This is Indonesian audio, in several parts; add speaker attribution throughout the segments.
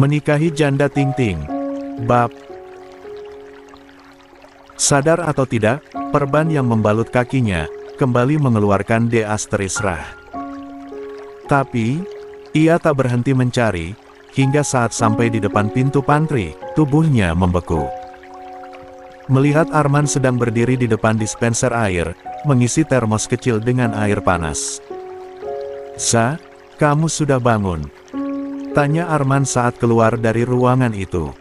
Speaker 1: Menikahi janda Ting-Ting. Bab. Sadar atau tidak, perban yang membalut kakinya kembali mengeluarkan Rah. Tapi, ia tak berhenti mencari, hingga saat sampai di depan pintu pantry, tubuhnya membeku. Melihat Arman sedang berdiri di depan dispenser air, mengisi termos kecil dengan air panas. "Sa, kamu sudah bangun?" tanya Arman saat keluar dari ruangan itu.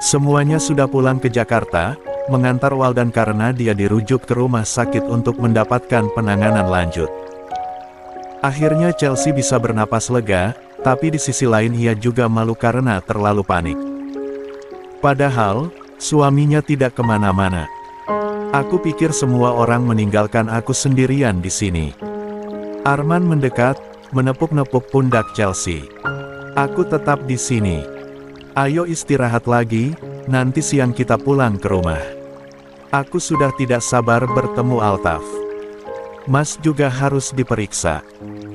Speaker 1: Semuanya sudah pulang ke Jakarta, mengantar Waldan karena dia dirujuk ke rumah sakit untuk mendapatkan penanganan lanjut. Akhirnya Chelsea bisa bernapas lega, tapi di sisi lain ia juga malu karena terlalu panik. Padahal, suaminya tidak kemana-mana. "Aku pikir semua orang meninggalkan aku sendirian di sini." Arman mendekat, menepuk-nepuk pundak Chelsea. "Aku tetap di sini. Ayo istirahat lagi, nanti siang kita pulang ke rumah. Aku sudah tidak sabar bertemu Altaf. Mas juga harus diperiksa."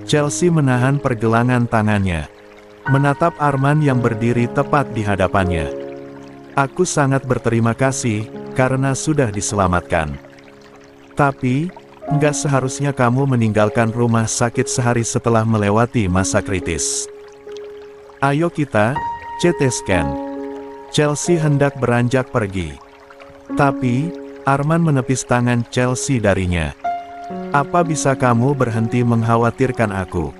Speaker 1: Chelsea menahan pergelangan tangannya, menatap Arman yang berdiri tepat di hadapannya. "Aku sangat berterima kasih, karena sudah diselamatkan. Tapi, nggak seharusnya kamu meninggalkan rumah sakit sehari setelah melewati masa kritis. Ayo kita CT scan." Chelsea hendak beranjak pergi. Tapi, Arman menepis tangan Chelsea darinya. "Apa bisa kamu berhenti mengkhawatirkan aku?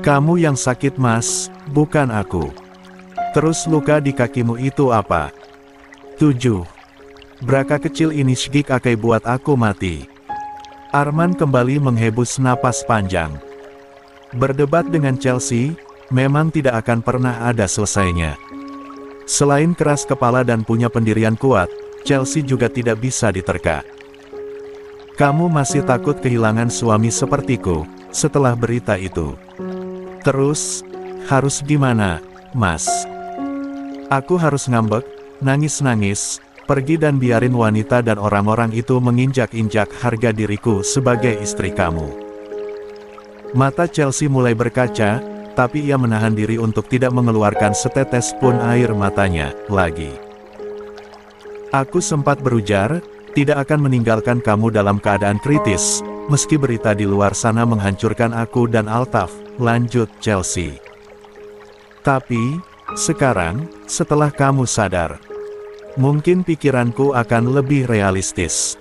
Speaker 1: Kamu yang sakit Mas, bukan aku. Terus luka di kakimu itu apa?" 7. Berapa kecil ini Shgik akai buat aku mati." Arman kembali menghembus napas panjang. Berdebat dengan Chelsea memang tidak akan pernah ada selesainya. Selain keras kepala dan punya pendirian kuat, Chelsea juga tidak bisa diterka. "Kamu masih takut kehilangan suami sepertiku, setelah berita itu. Terus, harus gimana, Mas? Aku harus ngambek, nangis-nangis, pergi dan biarin wanita dan orang-orang itu menginjak-injak harga diriku sebagai istri kamu?" Mata Chelsea mulai berkaca, tapi ia menahan diri untuk tidak mengeluarkan setetes pun air matanya lagi. "Aku sempat berujar, tidak akan meninggalkan kamu dalam keadaan kritis, meski berita di luar sana menghancurkan aku dan Altaf," lanjut Chelsea. "Tapi, sekarang, setelah kamu sadar, mungkin pikiranku akan lebih realistis.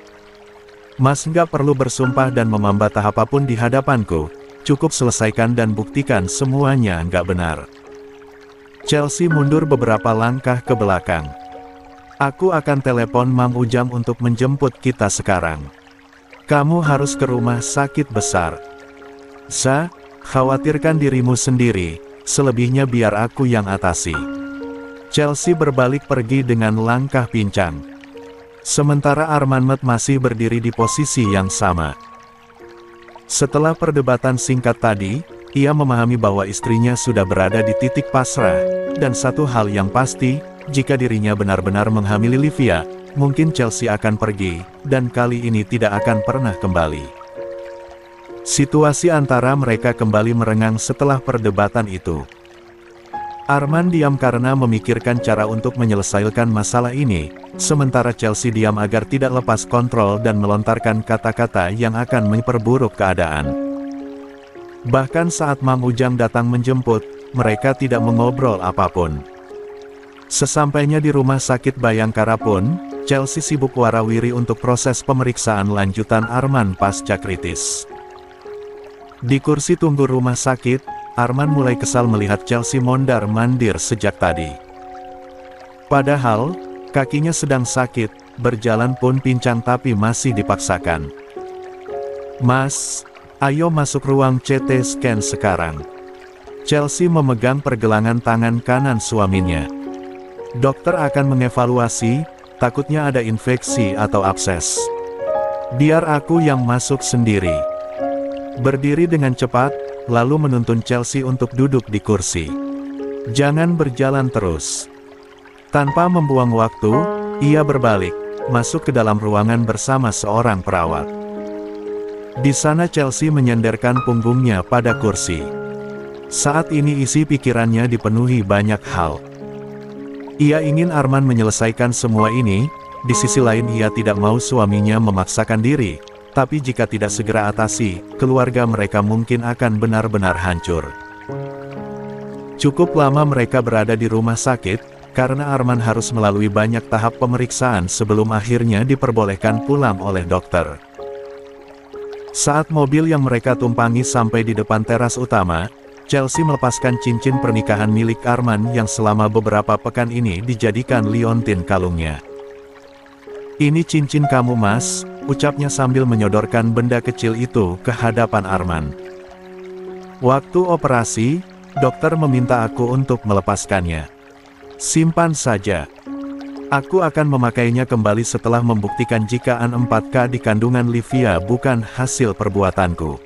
Speaker 1: Mas nggak perlu bersumpah dan memambatah apapun di hadapanku, cukup selesaikan dan buktikan semuanya nggak benar." Chelsea mundur beberapa langkah ke belakang. "Aku akan telepon Mam Ujang untuk menjemput kita sekarang. Kamu harus ke rumah sakit besar. Sa, khawatirkan dirimu sendiri, selebihnya biar aku yang atasi." Chelsea berbalik pergi dengan langkah pincang. Sementara Arman masih berdiri di posisi yang sama. Setelah perdebatan singkat tadi, ia memahami bahwa istrinya sudah berada di titik pasrah, dan satu hal yang pasti, jika dirinya benar-benar menghamili Livia, mungkin Chelsea akan pergi, dan kali ini tidak akan pernah kembali. Situasi antara mereka kembali merengang setelah perdebatan itu. Arman diam karena memikirkan cara untuk menyelesaikan masalah ini, sementara Chelsea diam agar tidak lepas kontrol dan melontarkan kata-kata yang akan memperburuk keadaan. Bahkan saat Mam Ujang datang menjemput, mereka tidak mengobrol apapun. Sesampainya di rumah sakit Bayangkara pun, Chelsea sibuk warawiri untuk proses pemeriksaan lanjutan Arman pasca kritis. Di kursi tunggu rumah sakit, Arman mulai kesal melihat Chelsea mondar-mandir sejak tadi. Padahal, kakinya sedang sakit, berjalan pun pincang tapi masih dipaksakan. "Mas, ayo masuk ruang CT scan sekarang." Chelsea memegang pergelangan tangan kanan suaminya. "Dokter akan mengevaluasi, takutnya ada infeksi atau abses. Biar aku yang masuk sendiri." Berdiri dengan cepat, lalu menuntun Chelsea untuk duduk di kursi. "Jangan berjalan terus." Tanpa membuang waktu, ia berbalik, masuk ke dalam ruangan bersama seorang perawat. Di sana Chelsea menyandarkan punggungnya pada kursi. Saat ini isi pikirannya dipenuhi banyak hal. Ia ingin Arman menyelesaikan semua ini, di sisi lain ia tidak mau suaminya memaksakan diri, tapi jika tidak segera atasi, keluarga mereka mungkin akan benar-benar hancur. Cukup lama mereka berada di rumah sakit, karena Arman harus melalui banyak tahap pemeriksaan sebelum akhirnya diperbolehkan pulang oleh dokter. Saat mobil yang mereka tumpangi sampai di depan teras utama, Chelsea melepaskan cincin pernikahan milik Arman yang selama beberapa pekan ini dijadikan liontin kalungnya. "Ini cincin kamu, Mas," ucapnya sambil menyodorkan benda kecil itu ke hadapan Arman. "Waktu operasi, dokter meminta aku untuk melepaskannya. Simpan saja. Aku akan memakainya kembali setelah membuktikan jika An4K di kandungan Livia bukan hasil perbuatanku."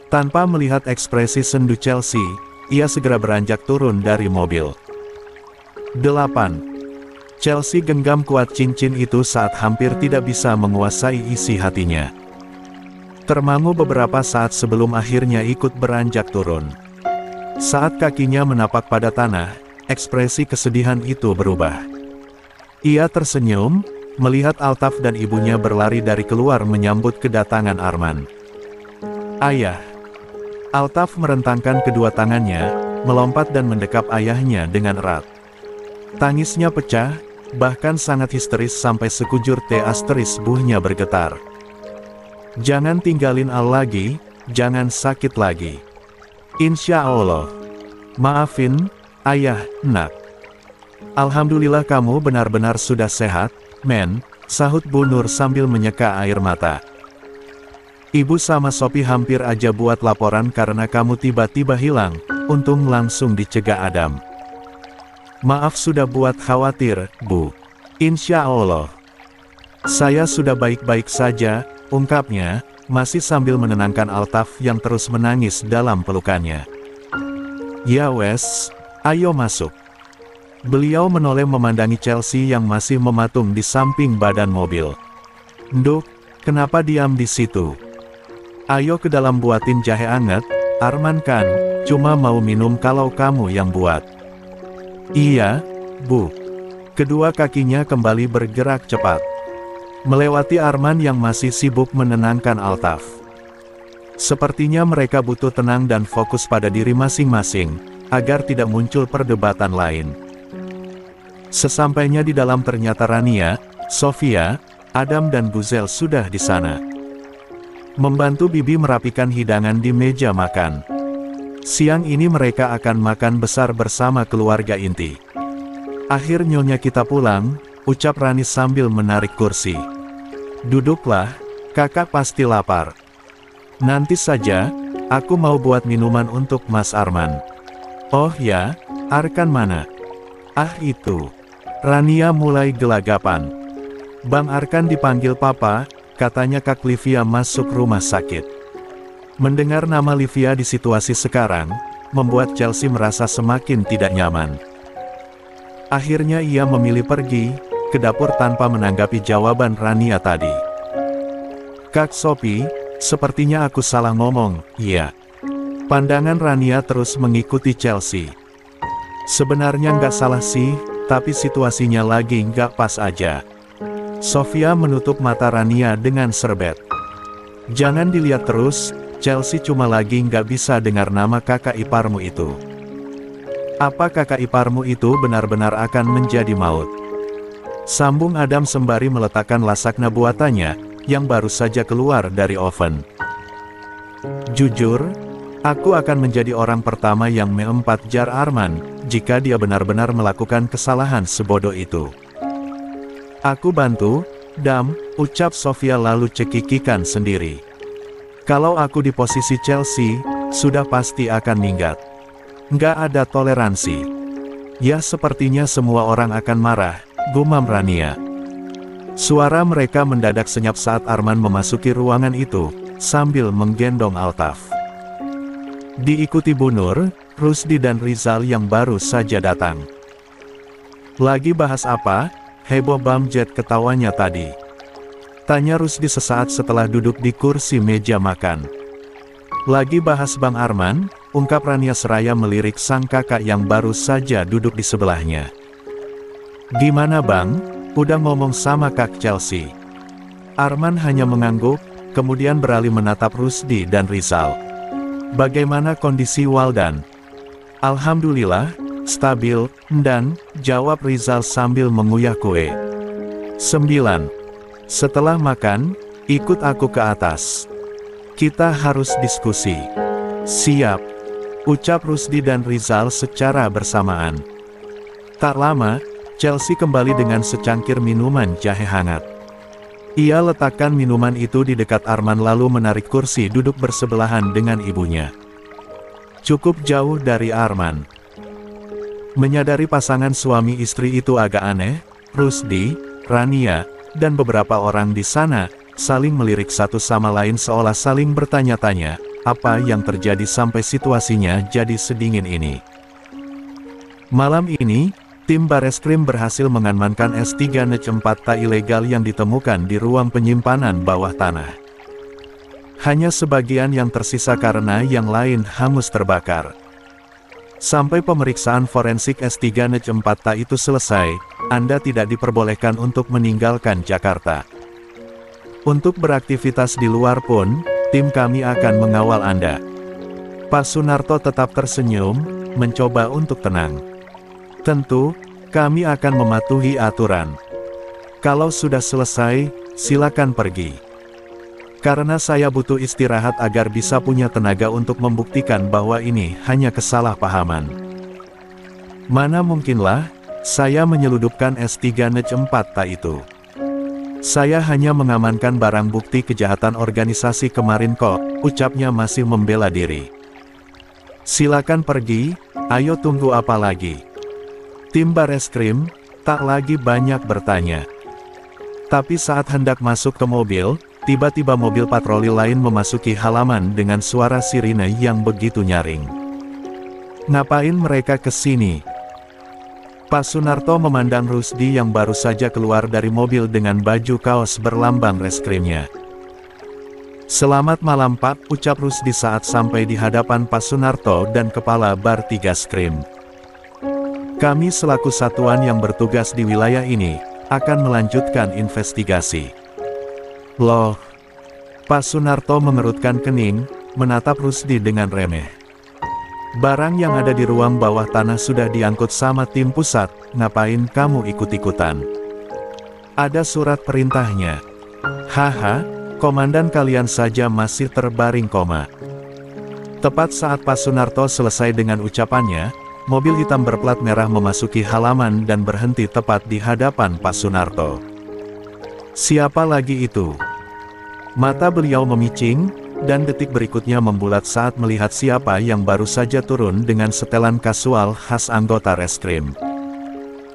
Speaker 1: Tanpa melihat ekspresi sendu Chelsea, ia segera beranjak turun dari mobil. 8. Chelsea genggam kuat cincin itu saat hampir tidak bisa menguasai isi hatinya. Termangu beberapa saat sebelum akhirnya ikut beranjak turun. Saat kakinya menapak pada tanah, ekspresi kesedihan itu berubah. Ia tersenyum, melihat Altaf dan ibunya berlari dari keluar menyambut kedatangan Arman. "Ayah." Altaf merentangkan kedua tangannya, melompat dan mendekap ayahnya dengan erat. Tangisnya pecah, bahkan sangat histeris sampai sekujur buhnya bergetar. "Jangan tinggalin Al lagi, jangan sakit lagi. Insya Allah. Maafin, ayah, nak." "Alhamdulillah kamu benar-benar sudah sehat, men," sahut Bu Nur sambil menyeka air mata. "Ibu sama Sophie hampir aja buat laporan karena kamu tiba-tiba hilang, untung langsung dicegah Adam. Maaf sudah buat khawatir, Bu. Insya Allah. Saya sudah baik-baik saja," ungkapnya, masih sambil menenangkan Altaf yang terus menangis dalam pelukannya. "Ya wes, ayo masuk." Beliau menoleh memandangi Chelsea yang masih mematung di samping badan mobil. "Nduk, kenapa diam di situ? Ayo ke dalam buatin jahe anget, Arman kan cuma mau minum kalau kamu yang buat." "Iya, Bu." Kedua kakinya kembali bergerak cepat, melewati Arman yang masih sibuk menenangkan Altaf. Sepertinya mereka butuh tenang dan fokus pada diri masing-masing, agar tidak muncul perdebatan lain. Sesampainya di dalam ternyata Rania, Sofia, Adam dan Buzel sudah di sana. Membantu Bibi merapikan hidangan di meja makan. Siang ini mereka akan makan besar bersama keluarga inti. "Akhir nyonya kita pulang," ucap Rani sambil menarik kursi. "Duduklah, kakak pasti lapar. Nanti saja, aku mau buat minuman untuk Mas Arman." "Oh ya, Arkan mana?" "Ah itu." Rania mulai gelagapan. "Bang Arkan dipanggil Papa, katanya Kak Livia masuk rumah sakit." Mendengar nama Livia di situasi sekarang, membuat Chelsea merasa semakin tidak nyaman. Akhirnya ia memilih pergi ke dapur tanpa menanggapi jawaban Rania tadi. "Kak Sophie, sepertinya aku salah ngomong." "Iya." Pandangan Rania terus mengikuti Chelsea. "Sebenarnya nggak salah sih, tapi situasinya lagi nggak pas aja." Sofia menutup mata Rania dengan serbet. "Jangan dilihat terus, Chelsea cuma lagi nggak bisa dengar nama kakak iparmu itu. Apa kakak iparmu itu benar-benar akan menjadi maut?" Sambung Adam sembari meletakkan lasagna buatannya, yang baru saja keluar dari oven. "Jujur, aku akan menjadi orang pertama yang me-4 Arman, jika dia benar-benar melakukan kesalahan sebodoh itu." "Aku bantu, Dam," ucap Sofia lalu cekikikan sendiri. "Kalau aku di posisi Chelsea, sudah pasti akan minggat. Nggak ada toleransi." "Ya sepertinya semua orang akan marah," gumam Rania. Suara mereka mendadak senyap saat Arman memasuki ruangan itu, sambil menggendong Altaf. Diikuti Bu Nur, Rusdi dan Rizal yang baru saja datang. "Lagi bahas apa?" heboh Bam Jet ketawanya tadi. Tanya Rusdi sesaat setelah duduk di kursi meja makan. "Lagi bahas Bang Arman," ungkap Rania seraya melirik sang kakak yang baru saja duduk di sebelahnya. Gimana bang, udah ngomong sama Kak Chelsea? Arman hanya mengangguk, kemudian beralih menatap Rusdi dan Rizal. Bagaimana kondisi Waldan? Alhamdulillah, stabil, dan, jawab Rizal sambil mengunyah kue. 9. Setelah makan, ikut aku ke atas. Kita harus diskusi. Siap, ucap Rusdi dan Rizal secara bersamaan. Tak lama, Chelsea kembali dengan secangkir minuman jahe hangat. Ia letakkan minuman itu di dekat Arman lalu menarik kursi duduk bersebelahan dengan ibunya. Cukup jauh dari Arman. Menyadari pasangan suami istri itu agak aneh, Rusdi, Rania, dan beberapa orang di sana saling melirik satu sama lain seolah saling bertanya-tanya, apa yang terjadi sampai situasinya jadi sedingin ini. Malam ini, tim Bareskrim berhasil mengamankan S3NC4 ilegal yang ditemukan di ruang penyimpanan bawah tanah. Hanya sebagian yang tersisa karena yang lain hangus terbakar. Sampai pemeriksaan forensik S3NC4 itu selesai, Anda tidak diperbolehkan untuk meninggalkan Jakarta. Untuk beraktivitas di luar pun, tim kami akan mengawal Anda. Pak Sunarto tetap tersenyum, mencoba untuk tenang. Tentu, kami akan mematuhi aturan. Kalau sudah selesai, silakan pergi. Karena saya butuh istirahat agar bisa punya tenaga untuk membuktikan bahwa ini hanya kesalahpahaman. Mana mungkinlah, saya menyeludupkan S3NC4 itu. Saya hanya mengamankan barang bukti kejahatan organisasi kemarin kok, ucapnya masih membela diri. Silakan pergi, ayo tunggu apa lagi. Tim Bareskrim tak lagi banyak bertanya. Tapi saat hendak masuk ke mobil, tiba-tiba mobil patroli lain memasuki halaman dengan suara sirine yang begitu nyaring. Ngapain mereka ke sini? Pak Sunarto memandang Rusdi yang baru saja keluar dari mobil dengan baju kaos berlambang reskrimnya. Selamat malam Pak, ucap Rusdi saat sampai di hadapan Pak Sunarto dan Kepala Bar 3 Skrim. Kami selaku satuan yang bertugas di wilayah ini, akan melanjutkan investigasi. Loh, Pak Sunarto mengerutkan kening, menatap Rusdi dengan remeh. Barang yang ada di ruang bawah tanah sudah diangkut sama tim pusat, ngapain kamu ikut-ikutan? Ada surat perintahnya. Haha, komandan kalian saja masih terbaring koma. Tepat saat Pak Sunarto selesai dengan ucapannya, mobil hitam berplat merah memasuki halaman dan berhenti tepat di hadapan Pak Sunarto. Siapa lagi itu? Mata beliau memicing, dan detik berikutnya membulat saat melihat siapa yang baru saja turun dengan setelan kasual khas anggota reskrim.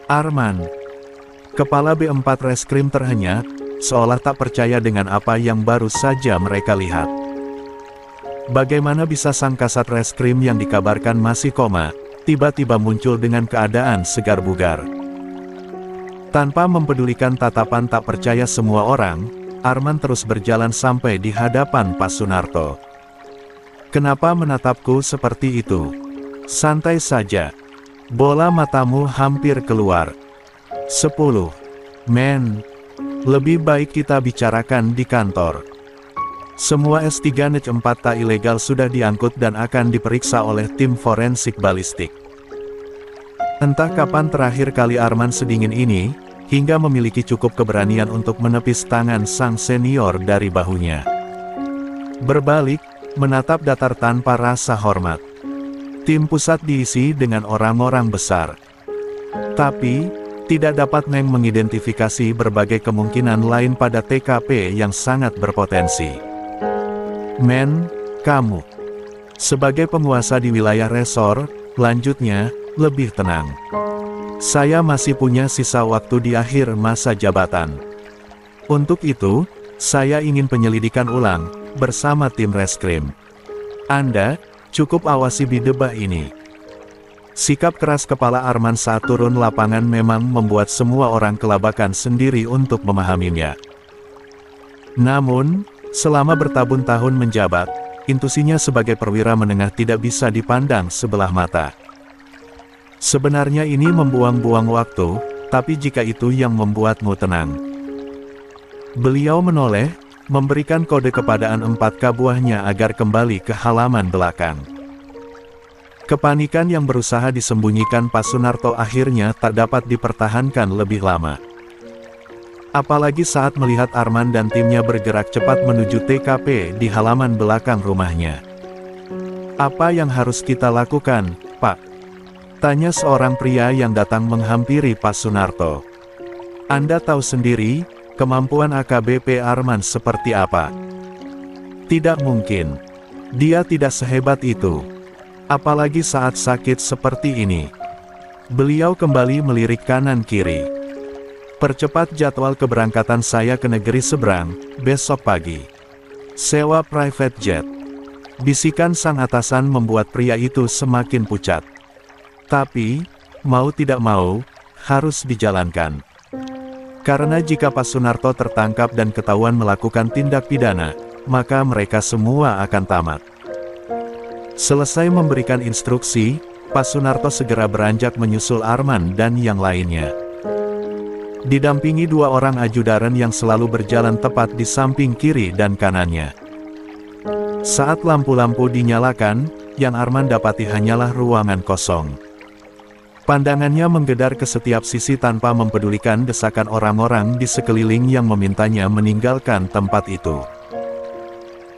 Speaker 1: Arman. Kepala B4 Reskrim terhenyak, seolah tak percaya dengan apa yang baru saja mereka lihat. Bagaimana bisa sang kasat reskrim yang dikabarkan masih koma, tiba-tiba muncul dengan keadaan segar bugar. Tanpa mempedulikan tatapan tak percaya semua orang, Arman terus berjalan sampai di hadapan Pak Sunarto. Kenapa menatapku seperti itu? Santai saja. Bola matamu hampir keluar. 10. Men, lebih baik kita bicarakan di kantor. Semua S3NC4 ilegal sudah diangkut dan akan diperiksa oleh tim forensik balistik. Entah kapan terakhir kali Arman sedingin ini, hingga memiliki cukup keberanian untuk menepis tangan sang senior dari bahunya. Berbalik, menatap datar tanpa rasa hormat. Tim pusat diisi dengan orang-orang besar. Tapi, tidak dapat mengidentifikasi berbagai kemungkinan lain pada TKP yang sangat berpotensi. Men, kamu. Sebagai penguasa di wilayah resor, lanjutnya, lebih tenang. Saya masih punya sisa waktu di akhir masa jabatan. Untuk itu, saya ingin penyelidikan ulang, bersama tim reskrim. Anda, cukup awasi bidebah ini. Sikap keras kepala Arman saat turun lapangan memang membuat semua orang kelabakan sendiri untuk memahaminya. Namun, selama bertahun-tahun menjabat, intuisinya sebagai perwira menengah tidak bisa dipandang sebelah mata. Sebenarnya ini membuang-buang waktu, tapi jika itu yang membuatmu tenang. Beliau menoleh, memberikan kode kepada 4K buahnya agar kembali ke halaman belakang. Kepanikan yang berusaha disembunyikan Pak Sunarto akhirnya tak dapat dipertahankan lebih lama. Apalagi saat melihat Arman dan timnya bergerak cepat menuju TKP di halaman belakang rumahnya. "Apa yang harus kita lakukan, Pak?" tanya seorang pria yang datang menghampiri Pak Sunarto. "Anda tahu sendiri, kemampuan AKBP Arman seperti apa. Tidak mungkin. Dia tidak sehebat itu. Apalagi saat sakit seperti ini." Beliau kembali melirik kanan kiri. "Percepat jadwal keberangkatan saya ke negeri seberang, besok pagi. Sewa private jet." Bisikan sang atasan membuat pria itu semakin pucat. Tapi, mau tidak mau, harus dijalankan. Karena jika Pak Sunarto tertangkap dan ketahuan melakukan tindak pidana, maka mereka semua akan tamat. Selesai memberikan instruksi, Pak Sunarto segera beranjak menyusul Arman dan yang lainnya. Didampingi 2 orang ajudan yang selalu berjalan tepat di samping kiri dan kanannya. Saat lampu-lampu dinyalakan, yang Arman dapati hanyalah ruangan kosong. Pandangannya menggedar ke setiap sisi tanpa mempedulikan desakan orang-orang di sekeliling yang memintanya meninggalkan tempat itu.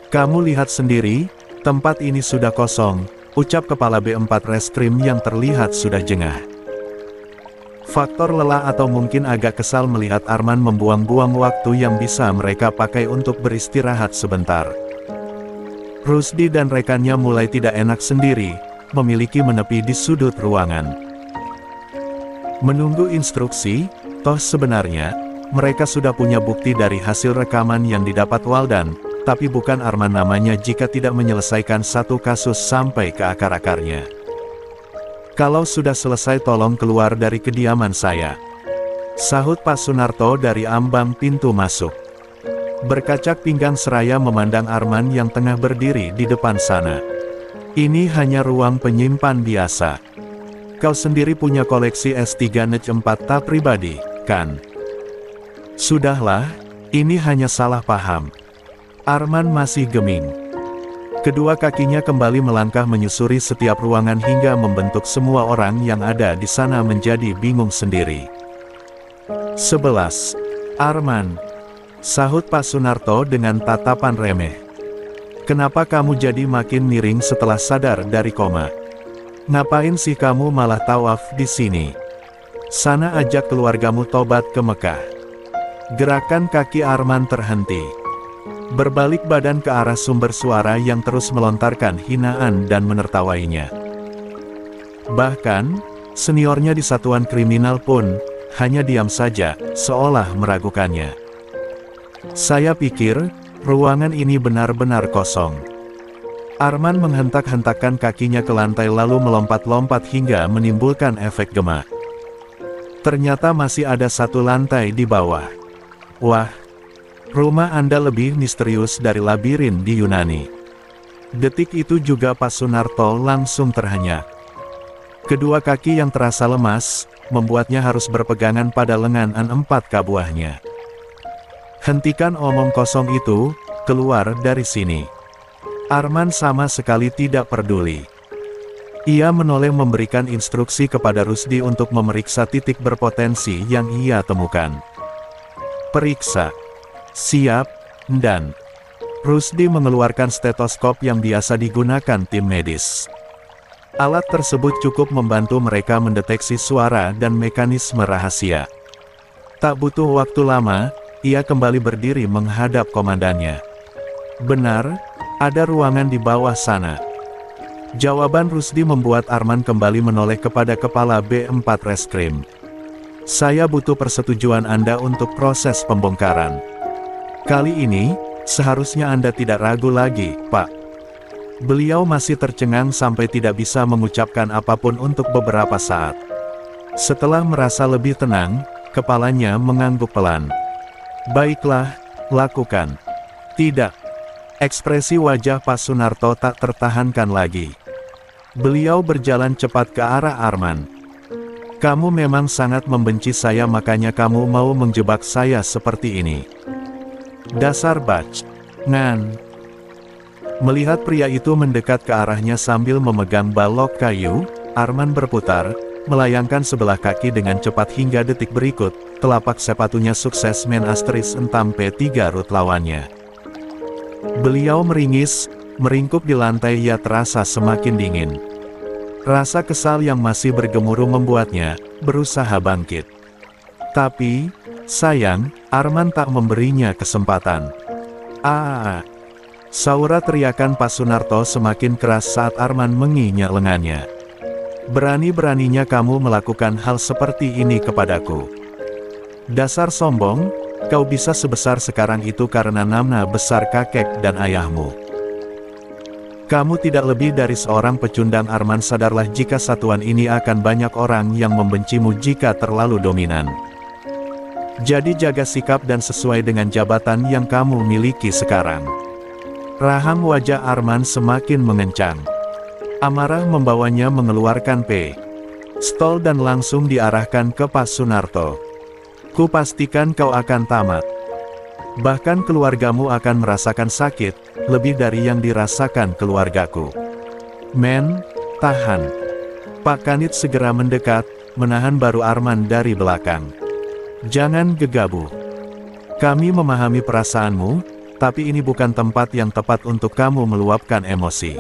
Speaker 1: "Kamu lihat sendiri, tempat ini sudah kosong," ucap kepala B4 Reskrim yang terlihat sudah jengah. Faktor lelah atau mungkin agak kesal melihat Arman membuang-buang waktu yang bisa mereka pakai untuk beristirahat sebentar. Rusdi dan rekannya mulai tidak enak sendiri, memiliki menepi di sudut ruangan. Menunggu instruksi, toh sebenarnya, mereka sudah punya bukti dari hasil rekaman yang didapat Waldan, tapi bukan Arman namanya jika tidak menyelesaikan satu kasus sampai ke akar-akarnya. "Kalau sudah selesai tolong keluar dari kediaman saya," sahut Pak Sunarto dari ambang pintu masuk. Berkacak pinggang seraya memandang Arman yang tengah berdiri di depan sana. "Ini hanya ruang penyimpan biasa. Kau sendiri punya koleksi S3 NEC 4T pribadi, kan?" "Sudahlah, ini hanya salah paham." Arman masih geming. Kedua kakinya kembali melangkah menyusuri setiap ruangan hingga membentuk semua orang yang ada di sana menjadi bingung sendiri. "11. Arman," sahut Pak Sunarto dengan tatapan remeh. "Kenapa kamu jadi makin miring setelah sadar dari koma? Ngapain sih kamu malah tawaf di sini? Sana ajak keluargamu tobat ke Mekah." Gerakan kaki Arman terhenti. Berbalik badan ke arah sumber suara yang terus melontarkan hinaan dan menertawainya. Bahkan, seniornya di satuan kriminal pun, hanya diam saja, seolah meragukannya. "Saya pikir, ruangan ini benar-benar kosong." Arman menghentak-hentakkan kakinya ke lantai lalu melompat-lompat hingga menimbulkan efek gema. Ternyata masih ada satu lantai di bawah. "Wah, rumah Anda lebih misterius dari labirin di Yunani." Detik itu juga Pak Sunarto langsung terhenyak. Kedua kaki yang terasa lemas, membuatnya harus berpegangan pada lengan 4K buahnya. "Hentikan omong kosong itu, keluar dari sini." Arman sama sekali tidak peduli. Ia menoleh memberikan instruksi kepada Rusdi untuk memeriksa titik berpotensi yang ia temukan. "Periksa." "Siap, dan." Rusdi mengeluarkan stetoskop yang biasa digunakan tim medis. Alat tersebut cukup membantu mereka mendeteksi suara dan mekanisme rahasia. Tak butuh waktu lama, ia kembali berdiri menghadap komandannya. "Benar, ada ruangan di bawah sana." Jawaban Rusdi membuat Arman kembali menoleh kepada kepala B4 Reskrim. "Saya butuh persetujuan Anda untuk proses pembongkaran. Kali ini, seharusnya Anda tidak ragu lagi, Pak." Beliau masih tercengang sampai tidak bisa mengucapkan apapun untuk beberapa saat. Setelah merasa lebih tenang, kepalanya mengangguk pelan. "Baiklah, lakukan." "Tidak. Ekspresi wajah Pak Sunarto tak tertahankan lagi. Beliau berjalan cepat ke arah Arman. Kamu memang sangat membenci saya, makanya kamu mau menjebak saya seperti ini. Dasar baj. Ngan. Melihat pria itu mendekat ke arahnya sambil memegang balok kayu, Arman berputar, melayangkan sebelah kaki dengan cepat hingga detik berikut, telapak sepatunya sukses hentam P3 root lawannya. Beliau meringis, meringkuk di lantai, ia terasa semakin dingin. Rasa kesal yang masih bergemuruh membuatnya berusaha bangkit. Tapi, sayang, Arman tak memberinya kesempatan. Saura teriakan Pak Sunarto semakin keras saat Arman menginjak lengannya. Berani-beraninya kamu melakukan hal seperti ini kepadaku. Dasar sombong, kau bisa sebesar sekarang itu karena nama besar kakek dan ayahmu. Kamu tidak lebih dari seorang pecundang. Arman, sadarlah jika satuan ini akan banyak orang yang membencimu jika terlalu dominan. Jadi jaga sikap dan sesuai dengan jabatan yang kamu miliki sekarang. Rahang wajah Arman semakin mengencang. Amarah membawanya mengeluarkan pistol dan langsung diarahkan ke Pak Sunarto. Kupastikan kau akan tamat. Bahkan keluargamu akan merasakan sakit, lebih dari yang dirasakan keluargaku. Men, tahan. Pak Kanit segera mendekat, menahan baru Arman dari belakang. Jangan gegabah. Kami memahami perasaanmu, tapi ini bukan tempat yang tepat untuk kamu meluapkan emosi.